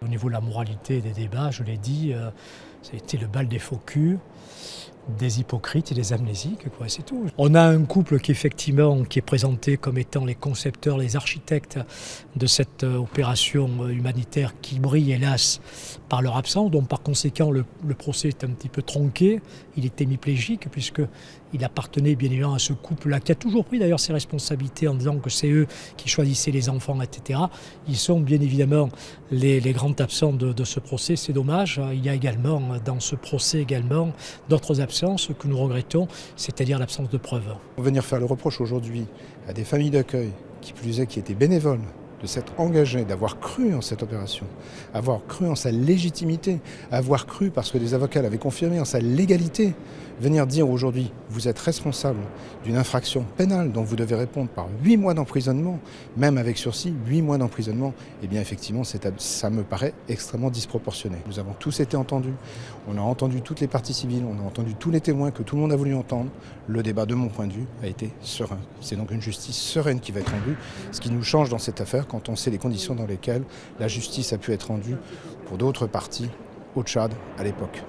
Au niveau de la moralité des débats, je l'ai dit, ça a été le bal des faux culs, des hypocrites et des amnésiques, quoi, c'est tout. On a un couple qui effectivement qui est présenté comme étant les concepteurs, les architectes de cette opération humanitaire qui brille hélas par leur absence, donc par conséquent le procès est un petit peu tronqué, il est hémiplégique puisqu'il appartenait bien évidemment à ce couple-là qui a toujours pris d'ailleurs ses responsabilités en disant que c'est eux qui choisissaient les enfants, etc. Ils sont bien évidemment les grands absents de ce procès, c'est dommage. Il y a également dans ce procès également d'autres absences que nous regrettons, c'est-à-dire l'absence de preuves. Venir faire le reproche aujourd'hui à des familles d'accueil, qui plus est, qui étaient bénévoles, de s'être engagés, d'avoir cru en cette opération, avoir cru en sa légitimité, avoir cru, parce que des avocats l'avaient confirmé, en sa légalité. Venir dire aujourd'hui, vous êtes responsable d'une infraction pénale dont vous devez répondre par 8 mois d'emprisonnement, même avec sursis, 8 mois d'emprisonnement, eh bien effectivement, ça me paraît extrêmement disproportionné. Nous avons tous été entendus, on a entendu toutes les parties civiles, on a entendu tous les témoins que tout le monde a voulu entendre. Le débat, de mon point de vue, a été serein. C'est donc une justice sereine qui va être rendue, ce qui nous change dans cette affaire quand on sait les conditions dans lesquelles la justice a pu être rendue pour d'autres parties au Tchad à l'époque.